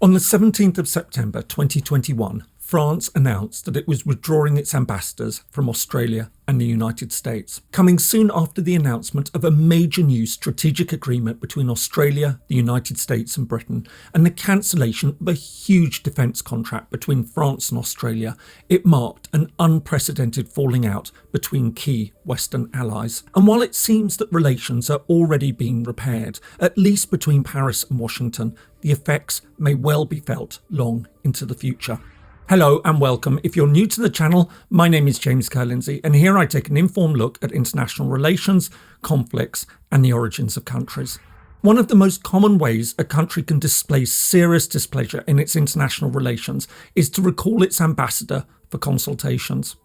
On the 17th of September 2021, France announced that it was withdrawing its ambassadors from Australia and the United States, coming soon after the announcement of a major new strategic agreement between Australia, the United States and Britain, and the cancellation of a huge defence contract between France and Australia. It marked an unprecedented falling out between key Western allies. And while it seems that relations are already being repaired, at least between Paris and Washington, the effects may well be felt long into the future. Hello and welcome. If you're new to the channel, my name is James Kerr-Lindsay, and here I take an informed look at international relations, conflicts, and the origins of countries. One of the most common ways a country can display serious displeasure in its international relations is to recall its ambassador for consultations.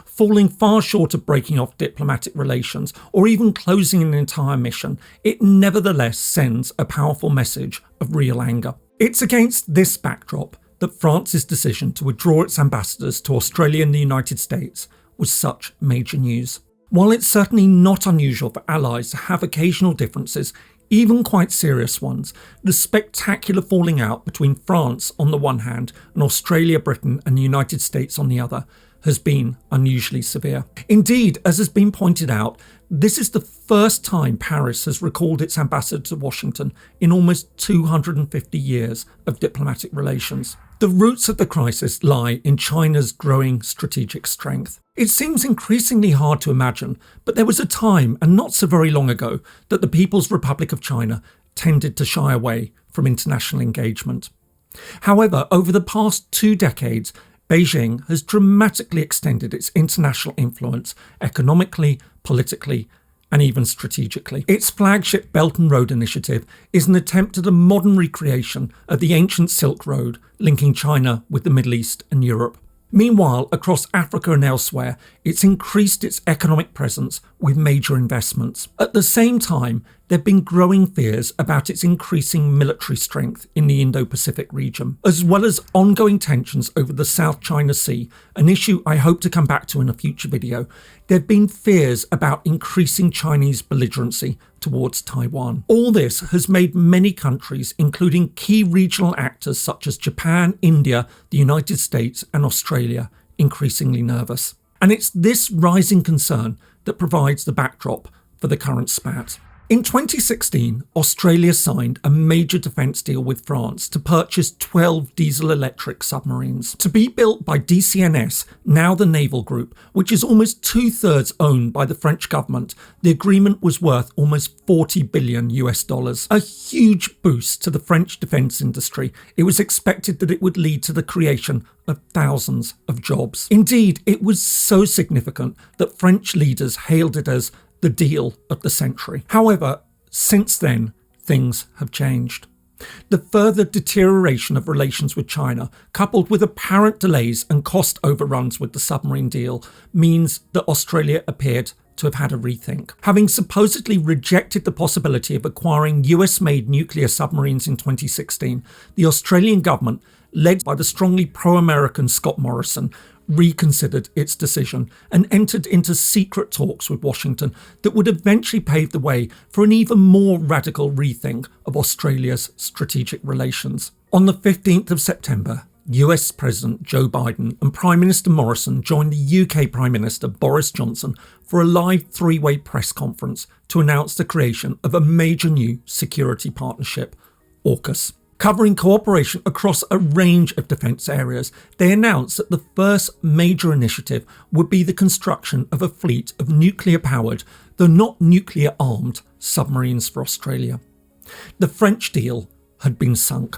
Falling far short of breaking off diplomatic relations or even closing an entire mission, it nevertheless sends a powerful message of real anger. It's against this backdrop that France's decision to withdraw its ambassadors to Australia and the United States was such major news. While it's certainly not unusual for allies to have occasional differences, even quite serious ones, the spectacular falling out between France on the one hand and Australia, Britain and the United States on the other has been unusually severe. Indeed, as has been pointed out, this is the first time Paris has recalled its ambassador to Washington in almost 250 years of diplomatic relations. The roots of the crisis lie in China's growing strategic strength. It seems increasingly hard to imagine, but there was a time, and not so very long ago, that the People's Republic of China tended to shy away from international engagement. However, over the past 2 decades, Beijing has dramatically extended its international influence economically, politically, and even strategically. Its flagship Belt and Road Initiative is an attempt at a modern recreation of the ancient Silk Road linking China with the Middle East and Europe. Meanwhile, across Africa and elsewhere, it's increased its economic presence with major investments. At the same time, there have been growing fears about its increasing military strength in the Indo-Pacific region, as well as ongoing tensions over the South China Sea, an issue I hope to come back to in a future video. There have been fears about increasing Chinese belligerency towards Taiwan. All this has made many countries, including key regional actors such as Japan, India, the United States and Australia, increasingly nervous. And it's this rising concern that provides the backdrop for the current spat. In 2016, Australia signed a major defence deal with France to purchase 12 diesel-electric submarines. To be built by DCNS, now the Naval Group, which is almost 2/3 owned by the French government, the agreement was worth almost $40 billion. A huge boost to the French defence industry. It was expected that it would lead to the creation of thousands of jobs. Indeed, it was so significant that French leaders hailed it as the deal of the century. However, since then, things have changed. The further deterioration of relations with China, coupled with apparent delays and cost overruns with the submarine deal, means that Australia appeared to have had a rethink. Having supposedly rejected the possibility of acquiring US-made nuclear submarines in 2016, the Australian government, led by the strongly pro-American Scott Morrison, reconsidered its decision and entered into secret talks with Washington that would eventually pave the way for an even more radical rethink of Australia's strategic relations. On the 15th of September, US President Joe Biden and Prime Minister Morrison joined the UK Prime Minister Boris Johnson for a live 3-way press conference to announce the creation of a major new security partnership, AUKUS. Covering cooperation across a range of defence areas, they announced that the first major initiative would be the construction of a fleet of nuclear-powered, though not nuclear-armed, submarines for Australia. The French deal had been sunk.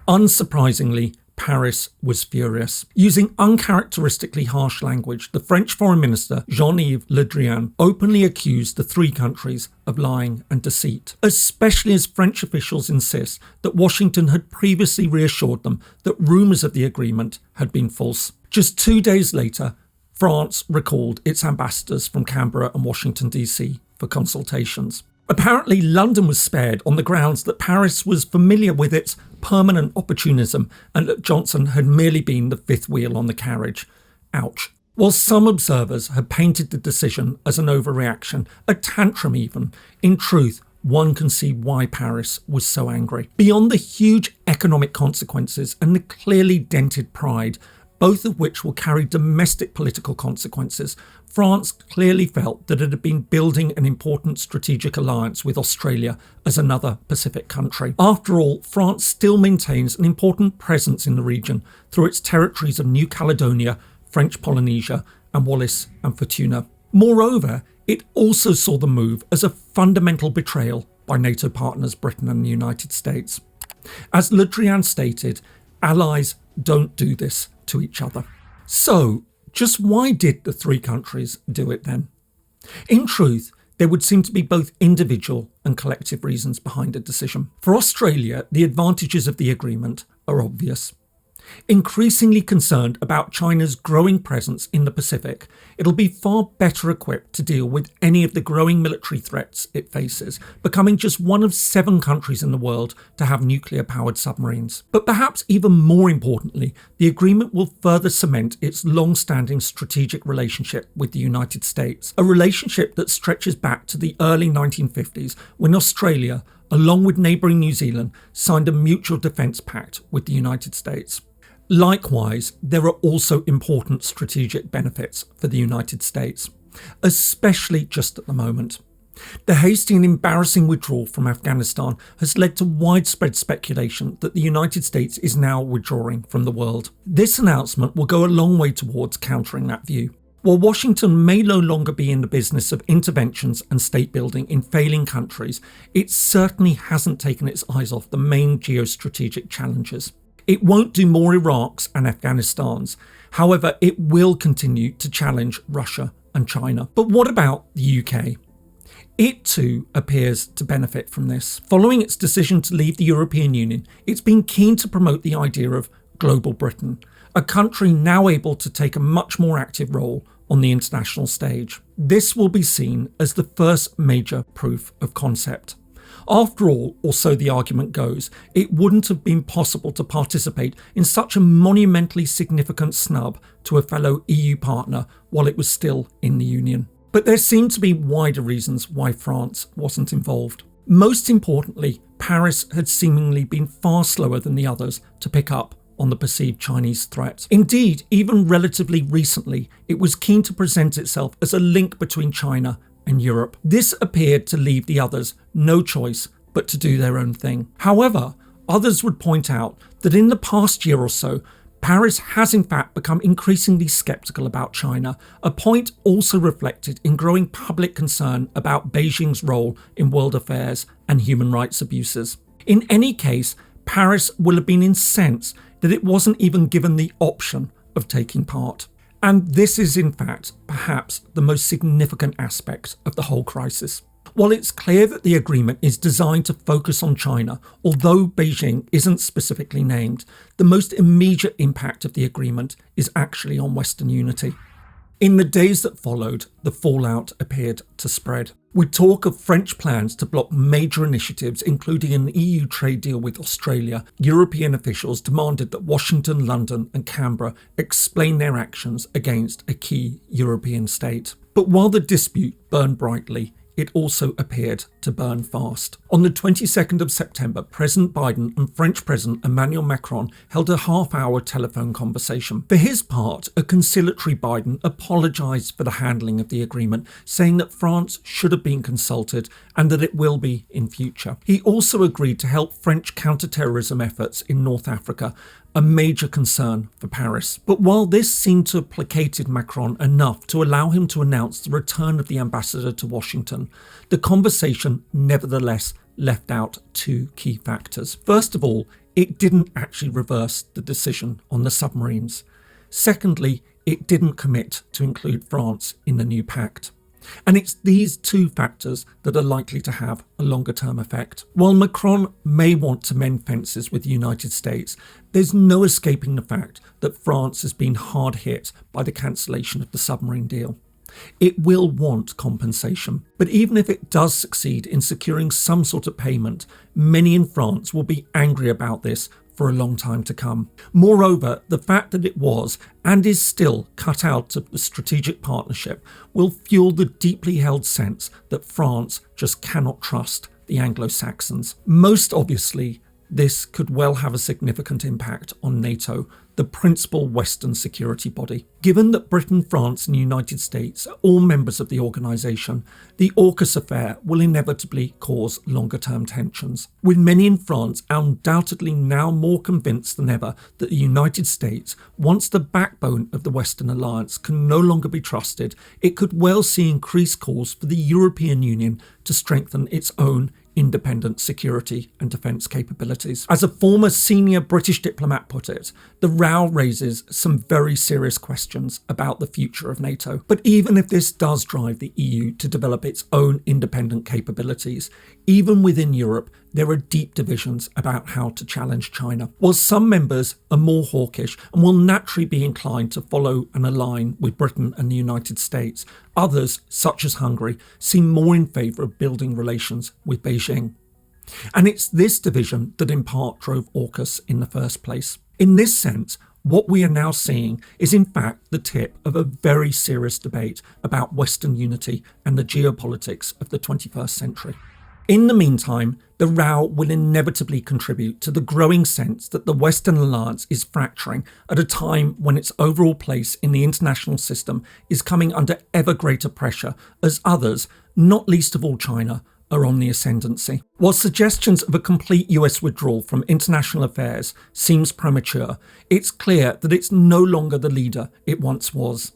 Unsurprisingly, Paris was furious. Using uncharacteristically harsh language, the French Foreign Minister, Jean-Yves Le Drian, openly accused the 3 countries of lying and deceit, especially as French officials insist that Washington had previously reassured them that rumours of the agreement had been false. Just 2 days later, France recalled its ambassadors from Canberra and Washington DC for consultations. Apparently, London was spared on the grounds that Paris was familiar with its permanent opportunism and that Johnson had merely been the 5th wheel on the carriage. Ouch. While some observers have painted the decision as an overreaction, a tantrum even, in truth, one can see why Paris was so angry. Beyond the huge economic consequences and the clearly dented pride, both of which will carry domestic political consequences, France clearly felt that it had been building an important strategic alliance with Australia as another Pacific country. After all, France still maintains an important presence in the region through its territories of New Caledonia, French Polynesia, and Wallis and Futuna. Moreover, it also saw the move as a fundamental betrayal by NATO partners Britain and the United States. As Le Drian stated, allies don't do this to each other. So, just why did the three countries do it then? In truth, there would seem to be both individual and collective reasons behind the decision. For Australia, the advantages of the agreement are obvious. Increasingly concerned about China's growing presence in the Pacific, it'll be far better equipped to deal with any of the growing military threats it faces, becoming just one of 7 countries in the world to have nuclear-powered submarines. But perhaps even more importantly, the agreement will further cement its long-standing strategic relationship with the United States, a relationship that stretches back to the early 1950s when Australia, along with neighbouring New Zealand, signed a mutual defence pact with the United States. Likewise, there are also important strategic benefits for the United States, especially just at the moment. The hasty and embarrassing withdrawal from Afghanistan has led to widespread speculation that the United States is now withdrawing from the world. This announcement will go a long way towards countering that view. While Washington may no longer be in the business of interventions and state building in failing countries, it certainly hasn't taken its eyes off the main geostrategic challenges. It won't do more Iraqs and Afghanistans. However, it will continue to challenge Russia and China. But what about the UK? It too appears to benefit from this. Following its decision to leave the European Union, it's been keen to promote the idea of Global Britain, a country now able to take a much more active role on the international stage. This will be seen as the first major proof of concept. After all, or so the argument goes, it wouldn't have been possible to participate in such a monumentally significant snub to a fellow EU partner while it was still in the Union. But there seem to be wider reasons why France wasn't involved. Most importantly, Paris had seemingly been far slower than the others to pick up on the perceived Chinese threat. Indeed, even relatively recently, it was keen to present itself as a link between China and Europe. This appeared to leave the others no choice but to do their own thing. However, others would point out that in the past year or so, Paris has in fact become increasingly sceptical about China, a point also reflected in growing public concern about Beijing's role in world affairs and human rights abuses. In any case, Paris will have been incensed that it wasn't even given the option of taking part. And this is in fact perhaps the most significant aspect of the whole crisis. While it's clear that the agreement is designed to focus on China, although Beijing isn't specifically named, the most immediate impact of the agreement is actually on Western unity. In the days that followed, the fallout appeared to spread. With talk of French plans to block major initiatives, including an EU trade deal with Australia, European officials demanded that Washington, London and Canberra explain their actions against a key European state. But while the dispute burned brightly, it also appeared to burn fast. On the 22nd of September, President Biden and French President Emmanuel Macron held a half-hour telephone conversation. For his part, a conciliatory Biden apologised for the handling of the agreement, saying that France should have been consulted and that it will be in future. He also agreed to help French counter-terrorism efforts in North Africa, a major concern for Paris. But while this seemed to have placated Macron enough to allow him to announce the return of the ambassador to Washington, the conversation nevertheless left out 2 key factors. First of all, it didn't actually reverse the decision on the submarines. Secondly, it didn't commit to include France in the new pact. And it's these 2 factors that are likely to have a longer-term effect. While Macron may want to mend fences with the United States, there's no escaping the fact that France has been hard hit by the cancellation of the submarine deal. It will want compensation, but even if it does succeed in securing some sort of payment, many in France will be angry about this for a long time to come. Moreover, the fact that it was and is still cut out of the strategic partnership will fuel the deeply held sense that France just cannot trust the Anglo-Saxons. Most obviously, this could well have a significant impact on NATO, the principal Western security body. Given that Britain, France and the United States are all members of the organisation, the AUKUS affair will inevitably cause longer-term tensions, with many in France undoubtedly now more convinced than ever that the United States, once the backbone of the Western alliance, can no longer be trusted. It could well see increased calls for the European Union to strengthen its own independent security and defence capabilities. As a former senior British diplomat put it, the row raises some very serious questions about the future of NATO. But even if this does drive the EU to develop its own independent capabilities, even within Europe, there are deep divisions about how to challenge China. While some members are more hawkish and will naturally be inclined to follow and align with Britain and the United States, others, such as Hungary, seem more in favour of building relations with Beijing. And it's this division that in part drove AUKUS in the first place. In this sense, what we are now seeing is in fact the tip of a very serious debate about Western unity and the geopolitics of the 21st century. In the meantime, the row will inevitably contribute to the growing sense that the Western alliance is fracturing at a time when its overall place in the international system is coming under ever greater pressure as others, not least of all China, are on the ascendancy. While suggestions of a complete US withdrawal from international affairs seems premature, it's clear that it's no longer the leader it once was.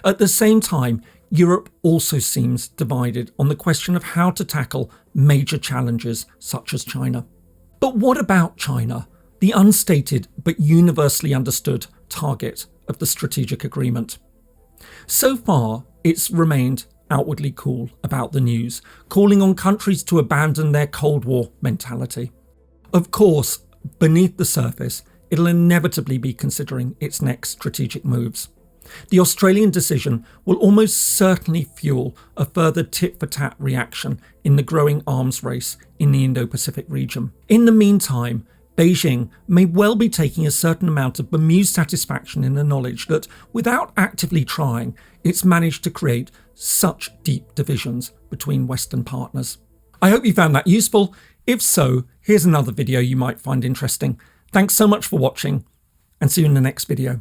At the same time, Europe also seems divided on the question of how to tackle major challenges such as China. But what about China, the unstated but universally understood target of the strategic agreement? So far, it's remained outwardly cool about the news, calling on countries to abandon their Cold War mentality. Of course, beneath the surface, it'll inevitably be considering its next strategic moves. The Australian decision will almost certainly fuel a further tit-for-tat reaction in the growing arms race in the Indo-Pacific region. In the meantime, Beijing may well be taking a certain amount of bemused satisfaction in the knowledge that, without actively trying, it's managed to create such deep divisions between Western partners. I hope you found that useful. If so, here's another video you might find interesting. Thanks so much for watching, and see you in the next video.